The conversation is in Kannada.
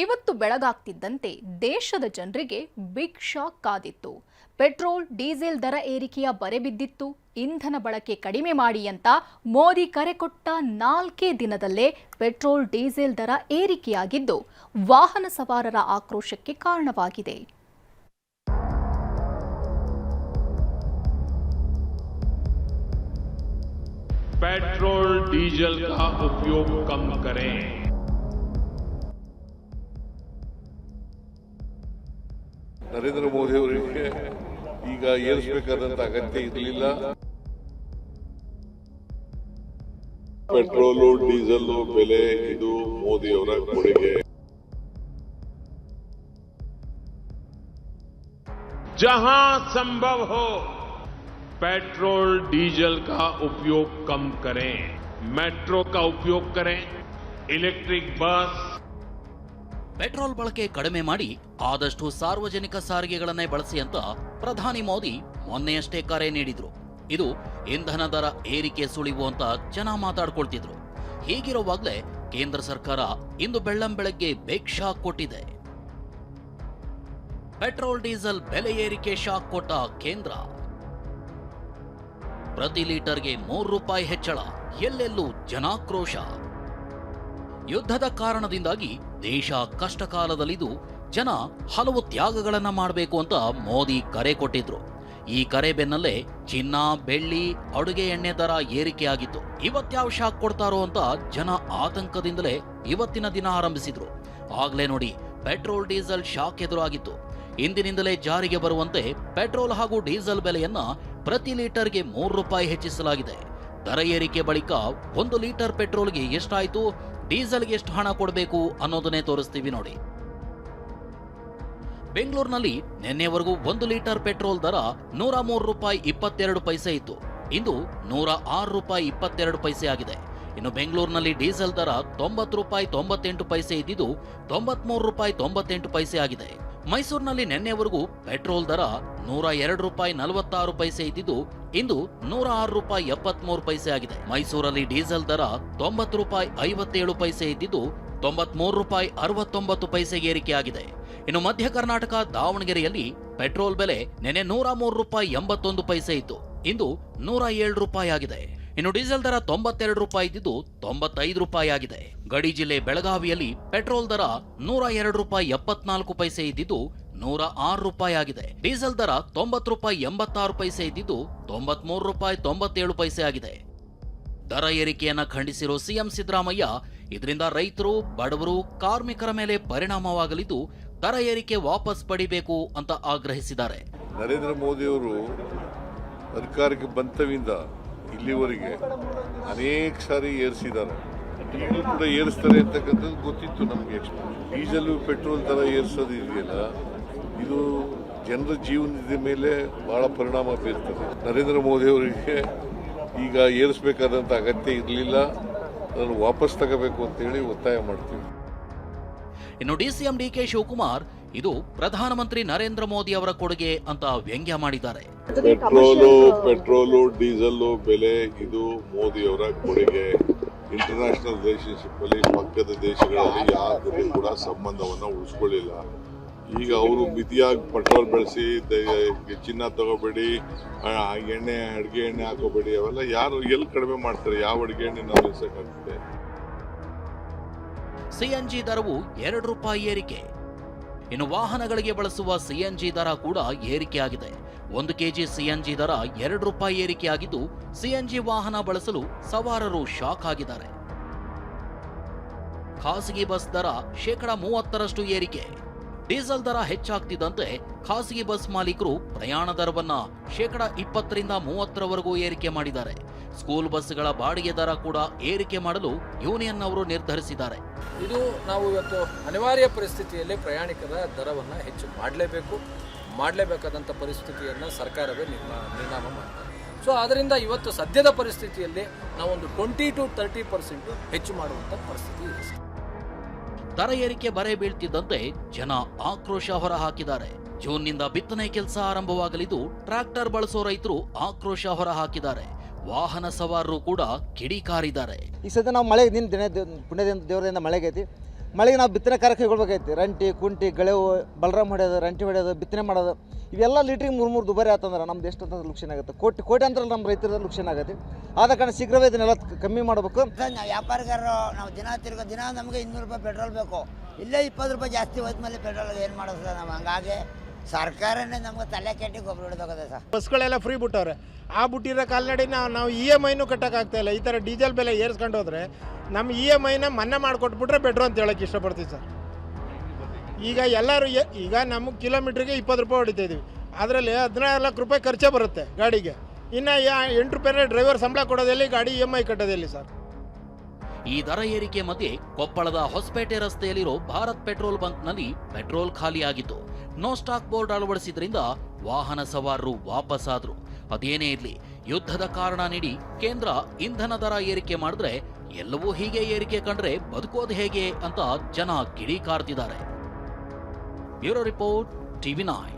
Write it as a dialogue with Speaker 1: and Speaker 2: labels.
Speaker 1: ಇವತ್ತು ಬೆಳಗಾಗ್ತಿದ್ದಂತೆ ದೇಶದ ಜನರಿಗೆ ಬಿಗ್ ಶಾಕ್ ಕಾದಿತ್ತು. ಪೆಟ್ರೋಲ್ ಡೀಸೆಲ್ ದರ ಏರಿಕೆಯ ಬರೆ ಬಿದ್ದಿತ್ತು. ಇಂಧನ ಬಳಕೆ ಕಡಿಮೆ ಮಾಡಿ ಅಂತ ಮೋದಿ ಕರೆ ಕೊಟ್ಟ 4 ದಿನದಲ್ಲೇ ಪೆಟ್ರೋಲ್ ಡೀಸೆಲ್ ದರ ಏರಿಕೆಯಾಗಿದ್ದು ವಾಹನ ಸವಾರರ ಆಕ್ರೋಶಕ್ಕೆ ಕಾರಣವಾಗಿದೆ.
Speaker 2: पेट्रोल डीजल का उपयोग कम करें।
Speaker 3: ನರೇಂದ್ರ ಮೋದಿ ಅವರಿಗೆ ಈಗ ಏರಿಸಬೇಕಾದಂತ ಅಗತ್ಯ ಇರಲಿಲ್ಲ. ಪೆಟ್ರೋಲು ಡೀಸೆಲ್ ಬೆಲೆ ಇದು ಮೋದಿ ಅವರ ಕೊಡುಗೆ.
Speaker 2: जहां संभव हो पेट्रोल डीजल का उपयोग कम करें, मेट्रो का उपयोग करें, इलेक्ट्रिक बस।
Speaker 4: ಪೆಟ್ರೋಲ್ ಬಳಕೆ ಕಡಿಮೆ ಮಾಡಿ ಆದಷ್ಟು ಸಾರ್ವಜನಿಕ ಸಾರಿಗೆಗಳನ್ನೇ ಬಳಸಿ ಅಂತ ಪ್ರಧಾನಿ ಮೋದಿ ಮೊನ್ನೆಯಷ್ಟೇ ಕರೆ ನೀಡಿದ್ರು. ಇದು ಇಂಧನ ದರ ಏರಿಕೆ ಸುಳಿವು ಅಂತ ಜನ ಮಾತಾಡ್ಕೊಳ್ತಿದ್ರು. ಹೀಗಿರುವಾಗಲೇ ಕೇಂದ್ರ ಸರ್ಕಾರ ಇಂದು ಬೆಳ್ಳಂಬೆಳಗ್ಗೆ ಬಿಗ್ ಶಾಕ್ ಕೊಟ್ಟಿದೆ. ಪೆಟ್ರೋಲ್ ಡೀಸೆಲ್ ಬೆಲೆ ಏರಿಕೆ ಶಾಕ್ ಕೊಟ್ಟ ಕೇಂದ್ರ. ಪ್ರತಿ ಲೀಟರ್ಗೆ ₹3 ಹೆಚ್ಚಳ, ಎಲ್ಲೆಲ್ಲೂ ಜನಾಕ್ರೋಶ. ಯುದ್ಧದ ಕಾರಣದಿಂದಾಗಿ ದೇಶ ಕಷ್ಟ ಕಾಲದಲ್ಲಿದ್ದು ಜನ ಹಲವು ತ್ಯಾಗಗಳನ್ನ ಮಾಡಬೇಕು ಅಂತ ಮೋದಿ ಕರೆ ಕೊಟ್ಟಿದ್ರು. ಈ ಕರೆ ಬೆನ್ನಲ್ಲೇ ಚಿನ್ನ, ಬೆಳ್ಳಿ, ಅಡುಗೆ ಎಣ್ಣೆ ದರ ಏರಿಕೆಯಾಗಿತ್ತು. ಇವತ್ಯಾವ ಶಾಕ್ ಕೊಡ್ತಾರೋ ಅಂತ ಜನ ಆತಂಕದಿಂದಲೇ ಇವತ್ತಿನ ದಿನ ಆರಂಭಿಸಿದ್ರು. ಆಗ್ಲೇ ನೋಡಿ ಪೆಟ್ರೋಲ್ ಡೀಸೆಲ್ ಶಾಕ್ ಎದುರಾಗಿತ್ತು. ಇಂದಿನಿಂದಲೇ ಜಾರಿಗೆ ಬರುವಂತೆ ಪೆಟ್ರೋಲ್ ಹಾಗೂ ಡೀಸೆಲ್ ಬೆಲೆಯನ್ನ ಪ್ರತಿ ಲೀಟರ್ಗೆ ₹3 ಹೆಚ್ಚಿಸಲಾಗಿದೆ. ದರ ಏರಿಕೆ ಬಳಿಕ 1 ಲೀಟರ್ ಪೆಟ್ರೋಲ್ಗೆ ಎಷ್ಟಾಯ್ತು, ಡೀಸೆಲ್ಗೆ ಎಷ್ಟು ಹಣ ಕೊಡಬೇಕು ಅನ್ನೋದನ್ನೇ ತೋರಿಸ್ತೀವಿ ನೋಡಿ. ಬೆಂಗಳೂರಿನಲ್ಲಿ ನಿನ್ನೆವರೆಗೂ 1 ಲೀಟರ್ ಪೆಟ್ರೋಲ್ ದರ ₹103.22 ಇತ್ತು. ಇಂದು ₹106.22 ಆಗಿದೆ. ಇನ್ನು ಬೆಂಗಳೂರಿನಲ್ಲಿ ಡೀಸೆಲ್ ದರ ₹90.98 ಇದ್ದಿದ್ದು ₹93.98 ಆಗಿದೆ. ಮೈಸೂರಿನಲ್ಲಿ ನಿನ್ನೆವರೆಗೂ ಪೆಟ್ರೋಲ್ ದರ ₹102.46 ಇದ್ದಿದ್ದು ಇಂದು ₹106.73 ಆಗಿದೆ. ಮೈಸೂರಲ್ಲಿ ಡೀಸೆಲ್ ದರ ₹90.57 ಇದ್ದಿದ್ದು ₹93.69 ಏರಿಕೆಯಾಗಿದೆ. ಇನ್ನು ಮಧ್ಯ ಕರ್ನಾಟಕ ದಾವಣಗೆರೆಯಲ್ಲಿ ಪೆಟ್ರೋಲ್ ಬೆಲೆ ನಿನ್ನೆ ₹103.81 ಇತ್ತು. ಇಂದು ₹107 ಆಗಿದೆ. ಇನ್ನು ಡೀಸೆಲ್ ದರ ₹92 ಇದ್ದಿದ್ದು ₹95 ಆಗಿದೆ. ಗಡಿ ಜಿಲ್ಲೆ ಬೆಳಗಾವಿಯಲ್ಲಿ ಪೆಟ್ರೋಲ್ ದರ ₹102.74 ಇದ್ದಿದ್ದು ₹106 ಆಗಿದೆ. ಡೀಸೆಲ್ ದರ ₹90.86 ಇದ್ದಿದ್ದು ₹93.97 ಆಗಿದೆ. ದರ ಏರಿಕೆಯನ್ನ ಖಂಡಿಸಿರೋ ಸಿಎಂ ಸಿದ್ದರಾಮಯ್ಯ, ಇದರಿಂದ ರೈತರು, ಬಡವರು, ಕಾರ್ಮಿಕರ ಮೇಲೆ ಪರಿಣಾಮವಾಗಲಿದ್ದು ದರ ಏರಿಕೆ ವಾಪಸ್ ಪಡಿಬೇಕು ಅಂತ ಆಗ್ರಹಿಸಿದ್ದಾರೆ.
Speaker 3: ನರೇಂದ್ರ ಮೋದಿ ಅವರು ಅಧಿಕಾರಕ್ಕೆ ಬಂತವಿಂದ ಇಲ್ಲಿವರೆಗೆ ಅನೇಕ ಸಾರಿ ಏರಿಸಿದ್ದಾರೆ. ಈಗಲೂ ಕೂಡ ಏರಿಸ್ತಾರೆ ಅಂತಕ್ಕಂಥದ್ದು ಗೊತ್ತಿತ್ತು ನಮಗೆ. ಡೀಸೆಲ್ ಪೆಟ್ರೋಲ್ ದರ ಏರಿಸೋದು ಇದೆಯಲ್ಲ, ಇದು ಜನರ ಜೀವನದ ಮೇಲೆ ಬಹಳ ಪರಿಣಾಮ ಬೀರ್ತದೆ. ನರೇಂದ್ರ ಮೋದಿ ಅವರಿಗೆ ಈಗ ಏರಿಸಬೇಕಾದಂಥ ಅಗತ್ಯ ಇರಲಿಲ್ಲ, ಅದನ್ನು ವಾಪಸ್ ತಗೋಬೇಕು ಅಂತೇಳಿ ಒತ್ತಾಯ ಮಾಡ್ತೀವಿ.
Speaker 4: ಇನ್ನು ಡಿಸಿಎಂ ಡಿಕೆ ಶಿವಕುಮಾರ್ ಇದು ಪ್ರಧಾನಮಂತ್ರಿ ನರೇಂದ್ರ ಮೋದಿ ಅವರ ಕೊಡುಗೆ ಅಂತ ವ್ಯಂಗ್ಯ ಮಾಡಿದ್ದಾರೆ.
Speaker 3: ಪೆಟ್ರೋಲು ಡೀಸೆಲ್ ಬೆಲೆ ಇದು ಮೋದಿ ಅವರ ಕೊಡುಗೆ. ಇಂಟರ್ನ್ಯಾಷನಲ್ ರಿಲೇಶನ್ಶಿಪ್ ಅಲ್ಲಿ ಪಕ್ಕದ ದೇಶಗಳಲ್ಲಿ ಯಾರು ಕೂಡ ಸಂಬಂಧವನ್ನ ಉಳಿಸ್ಕೊಳ್ಳಿಲ್ಲ. ಈಗ ಅವರು ಮಿತಿಯಾಗಿ ಪೆಟ್ರೋಲ್ ಬೆಳೆಸಿ ಚಿನ್ನ ತಗೋಬೇಡಿ, ಎಣ್ಣೆ ಅಡುಗೆ ಎಣ್ಣೆ ಹಾಕೋಬೇಡಿ, ಅವೆಲ್ಲ ಯಾರು ಎಲ್ಲಿ ಕಡಿಮೆ ಮಾಡ್ತಾರೆ? ಯಾವ ಅಡುಗೆ ಎಣ್ಣೆ ನಾವು ನಿಲ್ಸಕ್ಕಾಗ್ತದೆ?
Speaker 4: ಸಿಎನ್ಜಿ ದರವು ₹2 ಏರಿಕೆ. ಇನ್ನು ವಾಹನಗಳಿಗೆ ಬಳಸುವ ಸಿಎನ್ಜಿ ದರ ಕೂಡ ಏರಿಕೆಯಾಗಿದೆ. 1 ಕೆಜಿ ಸಿಎನ್ಜಿ ದರ ₹2 ಏರಿಕೆಯಾಗಿದ್ದು ಸಿಎನ್ಜಿ ವಾಹನ ಬಳಸಲು ಸವಾರರು ಶಾಕ್ ಆಗಿದ್ದಾರೆ. ಖಾಸಗಿ ಬಸ್ ದರ ₹30 ಏರಿಕೆ. ಡೀಸೆಲ್ ದರ ಹೆಚ್ಚಾಗ್ತಿದ್ದಂತೆ ಖಾಸಗಿ ಬಸ್ ಮಾಲೀಕರು ಪ್ರಯಾಣ ದರವನ್ನ ₹20-30 ಏರಿಕೆ ಮಾಡಿದ್ದಾರೆ. ಸ್ಕೂಲ್ ಬಸ್ಗಳ ಬಾಡಿಗೆ ದರ ಕೂಡ ಏರಿಕೆ ಮಾಡಲು ಯೂನಿಯನ್ ಅವರು ನಿರ್ಧರಿಸಿದ್ದಾರೆ.
Speaker 5: ಇದು ನಾವು ಇವತ್ತು ಅನಿವಾರ್ಯ ಪರಿಸ್ಥಿತಿಯಲ್ಲಿ ಪ್ರಯಾಣಿಕರ ದರವನ್ನು ಹೆಚ್ಚು ಮಾಡಲೇಬೇಕಾದಂಥ ಪರಿಸ್ಥಿತಿಯನ್ನು ಸರ್ಕಾರವೇ ನಿರ್ಣಾಮ ಮಾಡ್ತಾರೆ. ಸೊ ಅದರಿಂದ ಇವತ್ತು ಸದ್ಯದ ಪರಿಸ್ಥಿತಿಯಲ್ಲಿ ನಾವೊಂದು 20-30% ಹೆಚ್ಚು ಮಾಡುವಂಥ ಪರಿಸ್ಥಿತಿ ಇದೆ.
Speaker 4: ದರ ಏರಿಕೆ ಬರೆ ಬೀಳ್ತಿದ್ದಂತೆ ಜನ ಆಕ್ರೋಶ ಹೊರಹಾಕಿದ್ದಾರೆ. ಜೂನ್ನಿಂದ ಬಿತ್ತನೆ ಕೆಲಸ ಆರಂಭವಾಗಲಿದ್ದು ಟ್ರ್ಯಾಕ್ಟರ್ ಬಳಸೋ ರೈತರು ಆಕ್ರೋಶ ಹೊರಹಾಕಿದ್ದಾರೆ. ವಾಹನ ಸವಾರರು ಕೂಡ ಕಿಡಿಕಾರಿದ್ದಾರೆ.
Speaker 6: ಈ ಸದ್ಯ ನಾವು ಮಳೆ ಪುಣ್ಯದಿಂದ ದೇವರಿಂದ ಮಳೆಗೈತಿ ಮಳೆಗೆ ನಾವು ಬಿತ್ತನೆ ಕಾರ್ಯ ಕೈಗೊಳ್ಬೇಕಾಯ್ತಿ. ರಂಟಿ ಕುಂಟಿ ಗಳೆವು ಬಲರಾಮ್ ಹೊಡೆಯೋದು, ರಂಟಿ ಹೊಡೆಯೋದು, ಬಿತ್ತನೆ ಮಾಡೋದು ಇವೆಲ್ಲ ಲೀಟ್ರಿಗೆ 3 ದುಬಾರಿ ಆತಂದ್ರೆ ನಮ್ದು ಎಷ್ಟು ಅಂತ ಲುಕ್ಷನ್ ಆಗುತ್ತೆ. ಕೋಟಿ ಅಂತ ನಮ್ಮ ರೈತರ ಲುಕ್ಷನ್ ಆಗುತ್ತೆ. ಆದ ಕಾರಣ ಶೀಘ್ರವೇ ಇದನ್ನೆಲ್ಲ ಕಮ್ಮಿ ಮಾಡಬೇಕು.
Speaker 7: ನಾವು ವ್ಯಾಪಾರಿಗಾರರು ನಾವು ದಿನ ನಮಗೆ 200 ರೂಪಾಯಿ ಪೆಟ್ರೋಲ್ ಬೇಕು. ಇಲ್ಲೇ 20 ರೂಪಾಯಿ ಜಾಸ್ತಿ ಹೋದ್ಮೇಲೆ ಪೆಟ್ರೋಲ್ ಏನು ಮಾಡೋದು ಸರ್? ನಾವು ಹಂಗಾಗಿ ಸರ್ಕಾರನೇ ನಮ್ಗೆ ತಲೆ ಕೆಟ್ಟಿ ಗೊಬ್ಬರ ಹಿಡಿದೋಗದೆ ಸರ್.
Speaker 8: ಬಸ್ಗಳೆಲ್ಲ ಫ್ರೀ ಬಿಟ್ಟವ್ರೆ. ಆ ಬಿಟ್ಟಿರೋ ಕಾಲ್ನಡಿನ ನಾವು EMIನೂ ಕಟ್ಟೋಕ್ಕಾಗ್ತಾಯಿಲ್ಲ. ಈ ಥರ ಡೀಸೆಲ್ ಬೆಲೆ ಏರಿಸ್ಕೊಂಡು ಹೋದರೆ ನಮ್ಮ EMIನ ಮನ್ನಾ ಮಾಡಿಕೊಟ್ಬಿಟ್ರೆ ಬೆಟ್ರು ಅಂತ ಹೇಳೋಕ್ಕೆ ಇಷ್ಟಪಡ್ತೀವಿ ಸರ್. ಈಗ ಎಲ್ಲರೂ ಈಗ ನಮಗೆ ಕಿಲೋಮೀಟ್ರಿಗೆ 20 ರೂಪಾಯಿ ಹೊಡಿತಾಯಿದ್ದೀವಿ. ಅದರಲ್ಲಿ 14 ಲಕ್ಷ ರೂಪಾಯಿ ಖರ್ಚೇ ಬರುತ್ತೆ ಗಾಡಿಗೆ. ಇನ್ನು 8 ರೂಪಾಯಿ ಡ್ರೈವರ್ ಸಂಬಳ ಕೊಡೋದಲ್ಲಿ ಗಾಡಿ EMI ಕಟ್ಟೋದಲ್ಲಿ ಸರ್.
Speaker 4: ಈ ದರ ಏರಿಕೆ ಮಧ್ಯೆ ಕೊಪ್ಪಳದ ಹೊಸಪೇಟೆ ರಸ್ತೆಯಲ್ಲಿರೋ ಭಾರತ್ ಪೆಟ್ರೋಲ್ ಬಂಕ್ನಲ್ಲಿ ಪೆಟ್ರೋಲ್ ಖಾಲಿಯಾಗಿತ್ತು. ನೋ ಸ್ಟಾಕ್ ಬೋರ್ಡ್ ಅಳವಡಿಸಿದ್ರಿಂದ ವಾಹನ ಸವಾರರು ವಾಪಸ್ಸಾದ್ರು. ಅದೇನೇ ಇರ್ಲಿ, ಯುದ್ಧದ ಕಾರಣ ನೀಡಿ ಕೇಂದ್ರ ಇಂಧನ ದರ ಏರಿಕೆ ಮಾಡಿದ್ರೆ ಎಲ್ಲವೂ ಹೀಗೆ ಏರಿಕೆ ಕಂಡ್ರೆ ಬದುಕೋದು ಹೇಗೆ ಅಂತ ಜನ ಕಿಡಿಕಾರ್ತಿದ್ದಾರೆ. Bureau report, TV9.